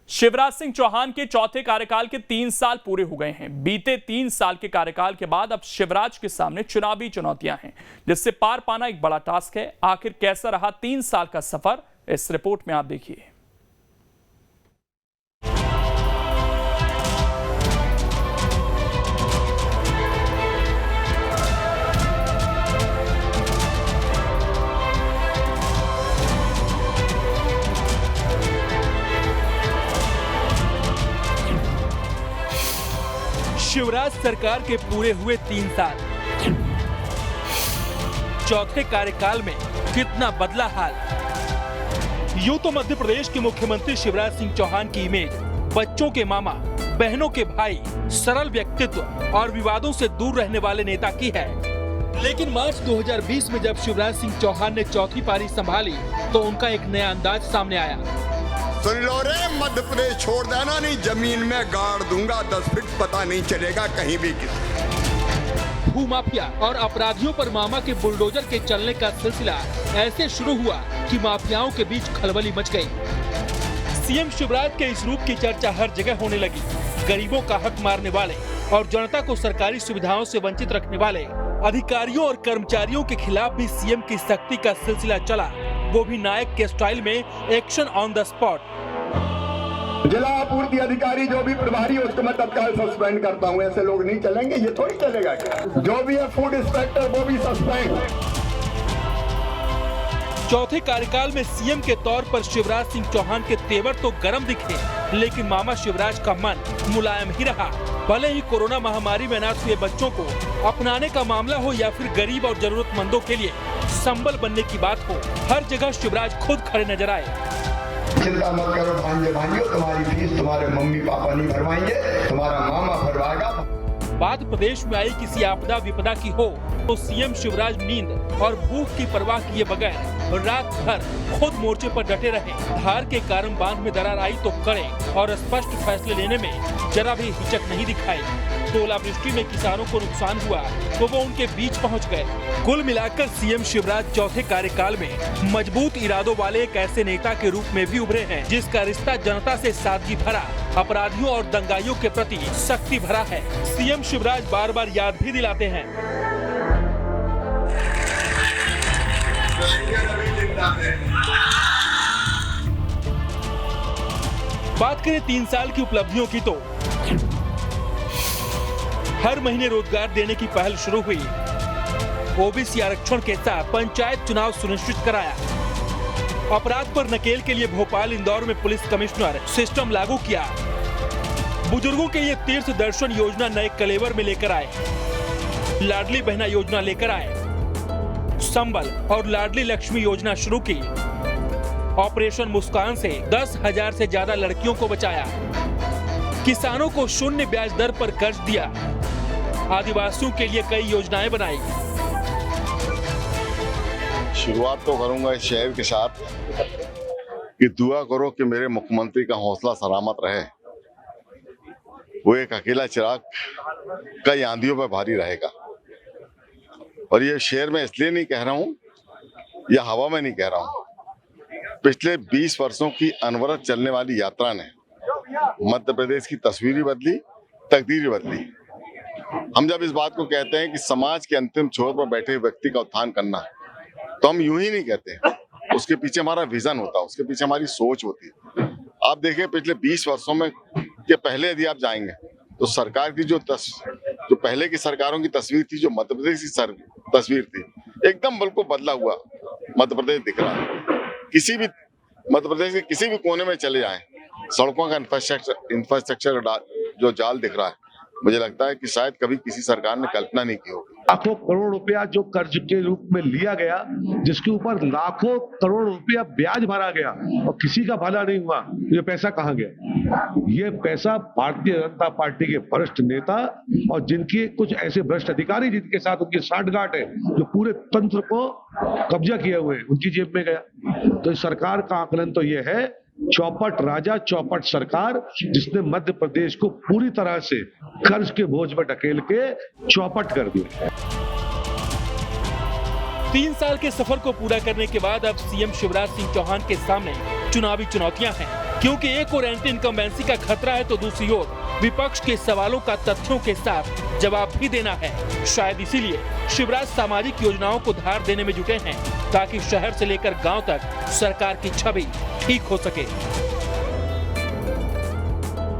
शिवराज सिंह चौहान के चौथे कार्यकाल के 3 साल पूरे हो गए हैं। बीते 3 साल के कार्यकाल के बाद अब शिवराज के सामने चुनावी चुनौतियां हैं, जिससे पार पाना एक बड़ा टास्क है। आखिर कैसा रहा 3 साल का सफर, इस रिपोर्ट में आप देखिए। शिवराज सरकार के पूरे हुए 3 साल, चौथे कार्यकाल में कितना बदला हाल। यूं तो मध्य प्रदेश के मुख्यमंत्री शिवराज सिंह चौहान की इमेज बच्चों के मामा, बहनों के भाई, सरल व्यक्तित्व और विवादों से दूर रहने वाले नेता की है। लेकिन मार्च 2020 में जब शिवराज सिंह चौहान ने चौथी पारी संभाली तो उनका एक नया अंदाज सामने आया। सुन लो रे, मध्य प्रदेश छोड़ देना नहीं, जमीन में गाड़ दूंगा 10 फीट, पता नहीं चलेगा कहीं भी किसी। भूमाफिया और अपराधियों पर मामा के बुलडोजर के चलने का सिलसिला ऐसे शुरू हुआ कि माफियाओं के बीच खलबली मच गई। सीएम शिवराज के इस रूप की चर्चा हर जगह होने लगी। गरीबों का हक मारने वाले और जनता को सरकारी सुविधाओं से वंचित रखने वाले अधिकारियों और कर्मचारियों के खिलाफ भी सीएम की सख्ती का सिलसिला चला, वो भी नायक के स्टाइल में, एक्शन ऑन द स्पॉट। जिला आपूर्ति अधिकारी जो भी प्रभारी है उसको मैं तत्काल सस्पेंड करता हूँ। ऐसे लोग नहीं चलेंगे, ये थोड़ी चलेगा क्या? जो भी है फूड इंस्पेक्टर वो भी सस्पेंड। चौथे कार्यकाल में सीएम के तौर पर शिवराज सिंह चौहान के तेवर तो गर्म दिखे, लेकिन मामा शिवराज का मन मुलायम ही रहा। भले ही कोरोना महामारी में अनाथ हुए बच्चों को अपनाने का मामला हो या फिर गरीब और जरूरतमंदों के लिए संबल बनने की बात हो, हर जगह शिवराज खुद खड़े नजर आए। चिंता मत करो भांजे, तुम्हारी फीस तुम्हारे मम्मी पापा नहीं भरवाएंगे, तुम्हारा मामा भरवाएगा। बात प्रदेश में आई किसी आपदा विपदा की हो तो सीएम शिवराज नींद और भूख की परवाह किए बगैर रात भर खुद मोर्चे पर डटे रहे। धार के कारण बांध में दरार आई तो कड़े और स्पष्ट फैसले लेने में जरा भी हिचक नहीं दिखाई। ओलावृष्टि में किसानों को नुकसान हुआ तो वो उनके बीच पहुंच गए। कुल मिलाकर सीएम शिवराज चौथे कार्यकाल में मजबूत इरादों वाले एक ऐसे नेता के रूप में भी उभरे हैं जिसका रिश्ता जनता से सादगी भरा, अपराधियों और दंगाइयों के प्रति सख्ती भरा है। सीएम शिवराज बार बार याद भी दिलाते हैं। बात करें 3 साल की उपलब्धियों की तो हर महीने रोजगार देने की पहल शुरू हुई। ओबीसी आरक्षण के साथ पंचायत चुनाव सुनिश्चित कराया। अपराध पर नकेल के लिए भोपाल, इंदौर में पुलिस कमिश्नर सिस्टम लागू किया। बुजुर्गों के लिए तीर्थ दर्शन योजना नए कलेवर में लेकर आए। लाडली बहना योजना लेकर आए। संबल और लाडली लक्ष्मी योजना शुरू की। ऑपरेशन मुस्कान से 10,000 से ज्यादा लड़कियों को बचाया। किसानों को शून्य ब्याज दर पर कर्ज दिया। आदिवासियों के लिए कई योजनाएं बनाई। शुरुआत तो करूंगा इस शेर के साथ कि दुआ करो कि मेरे मुख्यमंत्री का हौसला सलामत रहे। वो एक अकेला चिराग कई आंधियों पर भारी रहेगा। और ये शेर मैं इसलिए नहीं कह रहा हूं या हवा में नहीं कह रहा हूं। पिछले 20 वर्षों की अनवरत चलने वाली यात्रा ने मध्य प्रदेश की तस्वीर बदली, तकदीर बदली। हम जब इस बात को कहते हैं कि समाज के अंतिम छोर पर बैठे व्यक्ति का उत्थान करना, तो हम यूं ही नहीं कहते। उसके पीछे हमारा विजन होता है, उसके पीछे हमारी सोच होती है। आप देखिए पिछले 20 वर्षों में के पहले यदि आप जाएंगे तो सरकार की जो पहले की सरकारों की तस्वीर थी, जो मध्य प्रदेश की तस्वीर थी, एकदम बिल्कुल बदला हुआ मध्य प्रदेश दिख रहा है। किसी भी मध्य प्रदेश के किसी भी कोने में चले जाएं, सड़कों का इंफ्रास्ट्रक्चर जो जाल दिख रहा है, मुझे लगता है कि शायद कभी किसी सरकार ने कल्पना नहीं की होगी। लाखों करोड़ रुपया जो कर्ज के रूप में लिया गया, जिसके ऊपर लाखों करोड़ रुपया ब्याज भरा गया और किसी का भला नहीं हुआ, ये पैसा कहाँ गया? ये पैसा भारतीय जनता पार्टी के वरिष्ठ नेता और जिनके कुछ ऐसे भ्रष्ट अधिकारी जिनके साथ उनकी साठगांठ है, जो पूरे तंत्र को कब्जा किए हुए हैं, उनकी जेब में गया। तो इस सरकार का आकलन तो ये है, चौपट राजा चौपट सरकार, जिसने मध्य प्रदेश को पूरी तरह से कर्ज के बोझ में ढकेल के चौपट कर दिया। 3 साल के सफर को पूरा करने के बाद अब सीएम शिवराज सिंह चौहान के सामने चुनावी चुनौतियां हैं। क्योंकि एक और एंटी इनकम्बेंसी का खतरा है तो दूसरी ओर विपक्ष के सवालों का तथ्यों के साथ जवाब भी देना है। शायद इसीलिए शिवराज सामाजिक योजनाओं को धार देने में जुटे हैं ताकि शहर से लेकर गांव तक सरकार की छवि ठीक हो सके।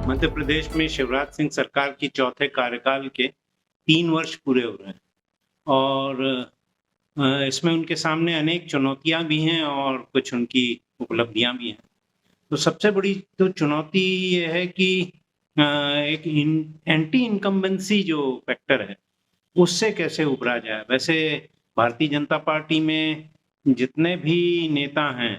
मध्य प्रदेश में शिवराज सिंह सरकार की चौथे कार्यकाल के 3 वर्ष पूरे हो रहे हैं और इसमें उनके सामने अनेक चुनौतियां भी हैं और कुछ उनकी उपलब्धियां भी हैं। तो सबसे बड़ी तो चुनौती ये है कि एक एंटी इनकम्बेंसी जो फैक्टर है उससे कैसे उभरा जाए। वैसे भारतीय जनता पार्टी में जितने भी नेता हैं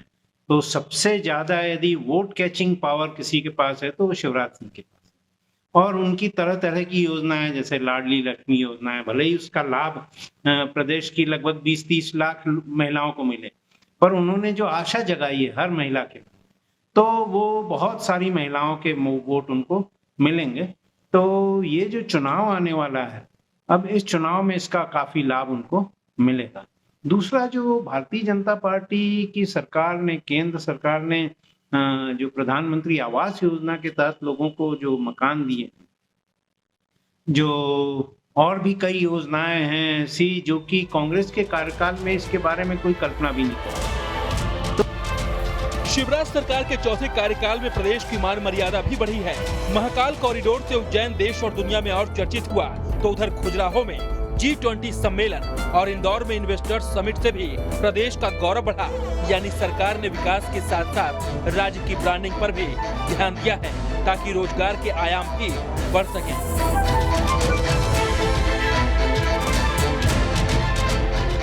तो सबसे ज़्यादा यदि वोट कैचिंग पावर किसी के पास है तो वो शिवराज सिंह के पास है। और उनकी तरह तरह की योजनाएं जैसे लाडली लक्ष्मी योजना है, भले ही उसका लाभ प्रदेश की लगभग 20-30 लाख महिलाओं को मिले, पर उन्होंने जो आशा जगाई है हर महिला के, तो वो बहुत सारी महिलाओं के वोट उनको मिलेंगे। तो ये जो चुनाव आने वाला है, अब इस चुनाव में इसका काफ़ी लाभ उनको मिलेगा। दूसरा, जो भारतीय जनता पार्टी की सरकार ने, केंद्र सरकार ने जो प्रधानमंत्री आवास योजना के तहत लोगों को जो मकान दिए, जो और भी कई योजनाएं हैं ऐसी जो कि कांग्रेस के कार्यकाल में इसके बारे में कोई कल्पना भी नहीं की। शिवराज सरकार के चौथे कार्यकाल में प्रदेश की मान मर्यादा भी बढ़ी है। महाकाल कॉरिडोर से उज्जैन देश और दुनिया में और चर्चित हुआ, तो उधर खजुराहो में G20 सम्मेलन और इंदौर में इन्वेस्टर्स समिट से भी प्रदेश का गौरव बढ़ा। यानी सरकार ने विकास के साथ साथ राज्य की ब्रांडिंग पर भी ध्यान दिया है ताकि रोजगार के आयाम भी बढ़ सकें।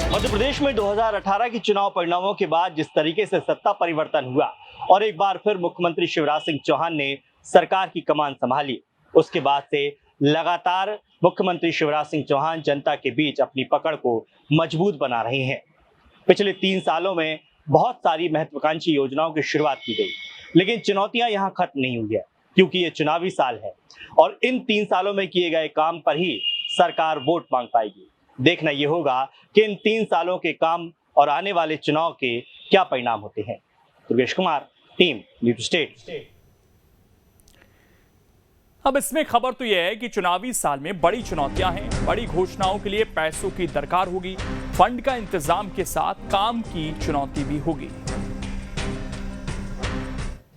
मध्य प्रदेश में 2018 के चुनाव परिणामों के बाद जिस तरीके से सत्ता परिवर्तन हुआ और एक बार फिर मुख्यमंत्री शिवराज सिंह चौहान ने सरकार की कमान संभाली, उसके बाद से लगातार मुख्यमंत्री शिवराज सिंह चौहान जनता के बीच अपनी पकड़ को मजबूत बना रहे हैं। पिछले 3 सालों में बहुत सारी महत्वाकांक्षी योजनाओं की शुरुआत की गई, लेकिन चुनौतियां यहां खत्म नहीं हुई है क्योंकि ये चुनावी साल है और इन 3 सालों में किए गए काम पर ही सरकार वोट मांग पाएगी। देखना यह होगा कि इन 3 सालों के काम और आने वाले चुनाव के क्या परिणाम होते हैं। Durgesh Kumar, team news state. अब इसमें खबर तो यह है कि चुनावी साल में बड़ी चुनौतियां हैं। बड़ी घोषणाओं के लिए पैसों की दरकार होगी, फंड का इंतजाम के साथ काम की चुनौती भी होगी।